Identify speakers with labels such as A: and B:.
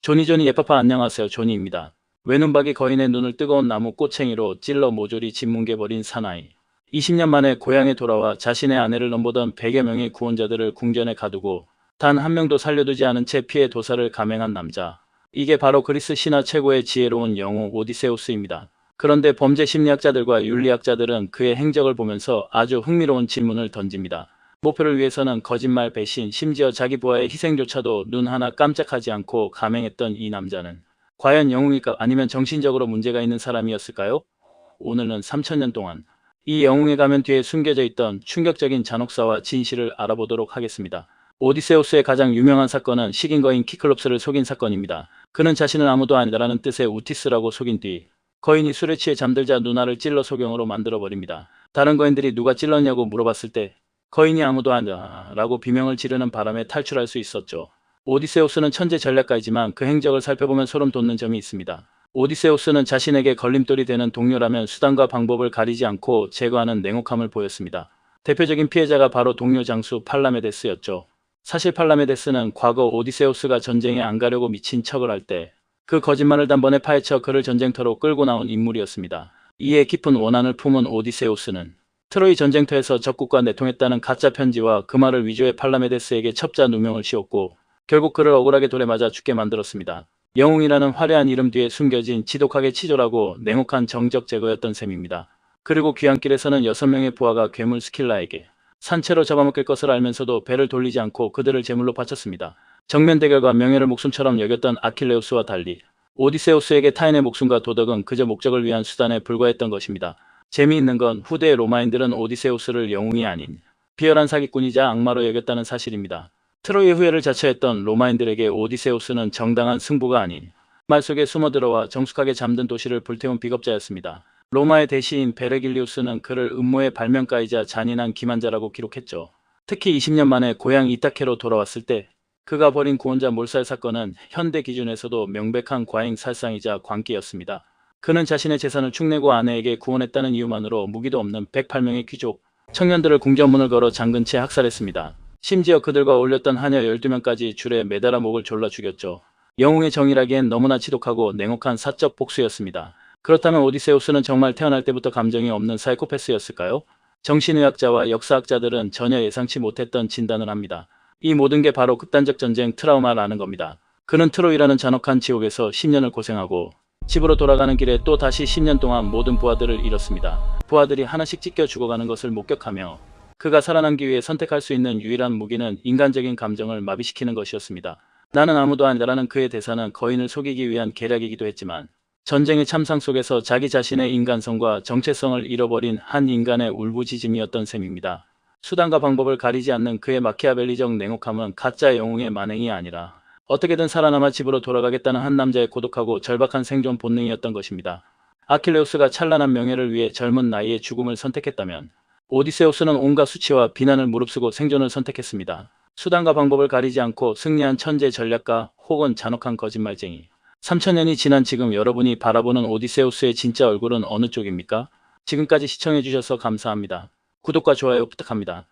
A: 조니조니 예빠빠 안녕하세요. 조니입니다. 외눈박이 거인의 눈을 뜨거운 나무 꼬챙이로 찔러 모조리 짓뭉개버린 사나이. 20년 만에 고향에 돌아와 자신의 아내를 넘보던 100여 명의 구원자들을 궁전에 가두고 단 한 명도 살려두지 않은 채 피해 도살을 감행한 남자. 이게 바로 그리스 신화 최고의 지혜로운 영웅 오디세우스입니다. 그런데 범죄 심리학자들과 윤리학자들은 그의 행적을 보면서 아주 흥미로운 질문을 던집니다. 목표를 위해서는 거짓말, 배신, 심지어 자기 부하의 희생조차도 눈 하나 깜짝하지 않고 감행했던 이 남자는 과연 영웅일까 아니면 정신적으로 문제가 있는 사람이었을까요? 오늘은 3000년 동안 이 영웅의 가면 뒤에 숨겨져 있던 충격적인 잔혹사와 진실을 알아보도록 하겠습니다. 오디세우스의 가장 유명한 사건은 식인 거인 키클롭스를 속인 사건입니다. 그는 자신은 아무도 아니다라는 뜻의 우티스라고 속인 뒤 거인이 술에 취해 잠들자 누나를 찔러 소경으로 만들어버립니다. 다른 거인들이 누가 찔렀냐고 물어봤을 때 거인이 아무도 아니다 라고 비명을 지르는 바람에 탈출할 수 있었죠. 오디세우스는 천재 전략가이지만 그 행적을 살펴보면 소름 돋는 점이 있습니다. 오디세우스는 자신에게 걸림돌이 되는 동료라면 수단과 방법을 가리지 않고 제거하는 냉혹함을 보였습니다. 대표적인 피해자가 바로 동료 장수 팔라메데스였죠. 사실 팔라메데스는 과거 오디세우스가 전쟁에 안 가려고 미친 척을 할 때 그 거짓말을 단번에 파헤쳐 그를 전쟁터로 끌고 나온 인물이었습니다. 이에 깊은 원한을 품은 오디세우스는 트로이 전쟁터에서 적국과 내통했다는 가짜 편지와 그 말을 위조해 팔라메데스에게 첩자 누명을 씌웠고 결국 그를 억울하게 돌에 맞아 죽게 만들었습니다. 영웅이라는 화려한 이름 뒤에 숨겨진 지독하게 치졸하고 냉혹한 정적 제거였던 셈입니다. 그리고 귀향길에서는 6명의 부하가 괴물 스킬라에게 산채로 잡아먹힐 것을 알면서도 배를 돌리지 않고 그들을 제물로 바쳤습니다. 정면 대결과 명예를 목숨처럼 여겼던 아킬레우스와 달리 오디세우스에게 타인의 목숨과 도덕은 그저 목적을 위한 수단에 불과했던 것입니다. 재미있는 건 후대의 로마인들은 오디세우스를 영웅이 아닌 비열한 사기꾼이자 악마로 여겼다는 사실입니다. 트로이의 후예를 자처했던 로마인들에게 오디세우스는 정당한 승부가 아닌 말 속에 숨어들어와 정숙하게 잠든 도시를 불태운 비겁자였습니다. 로마의 대시인 베르길리우스는 그를 음모의 발명가이자 잔인한 기만자라고 기록했죠. 특히 20년 만에 고향 이타케로 돌아왔을 때 그가 벌인 구원자 몰살 사건은 현대 기준에서도 명백한 과잉살상이자 광기였습니다. 그는 자신의 재산을 축내고 아내에게 구원했다는 이유만으로 무기도 없는 108명의 귀족, 청년들을 궁전문을 걸어 잠근 채 학살했습니다. 심지어 그들과 어울렸던 하녀 12명까지 줄에 매달아 목을 졸라 죽였죠. 영웅의 정의라기엔 너무나 지독하고 냉혹한 사적 복수였습니다. 그렇다면 오디세우스는 정말 태어날 때부터 감정이 없는 사이코패스였을까요? 정신의학자와 역사학자들은 전혀 예상치 못했던 진단을 합니다. 이 모든 게 바로 극단적 전쟁 트라우마라는 겁니다. 그는 트로이라는 잔혹한 지옥에서 10년을 고생하고 집으로 돌아가는 길에 또 다시 10년 동안 모든 부하들을 잃었습니다. 부하들이 하나씩 찢겨 죽어가는 것을 목격하며 그가 살아남기 위해 선택할 수 있는 유일한 무기는 인간적인 감정을 마비시키는 것이었습니다. 나는 아무도 아니다라는 그의 대사는 거인을 속이기 위한 계략이기도 했지만 전쟁의 참상 속에서 자기 자신의 인간성과 정체성을 잃어버린 한 인간의 울부짖음이었던 셈입니다. 수단과 방법을 가리지 않는 그의 마키아벨리적 냉혹함은 가짜 영웅의 만행이 아니라 어떻게든 살아남아 집으로 돌아가겠다는 한 남자의 고독하고 절박한 생존 본능이었던 것입니다. 아킬레우스가 찬란한 명예를 위해 젊은 나이에 죽음을 선택했다면 오디세우스는 온갖 수치와 비난을 무릅쓰고 생존을 선택했습니다. 수단과 방법을 가리지 않고 승리한 천재 전략가 혹은 잔혹한 거짓말쟁이. 3000년이 지난 지금 여러분이 바라보는 오디세우스의 진짜 얼굴은 어느 쪽입니까? 지금까지 시청해주셔서 감사합니다. 구독과 좋아요 부탁합니다.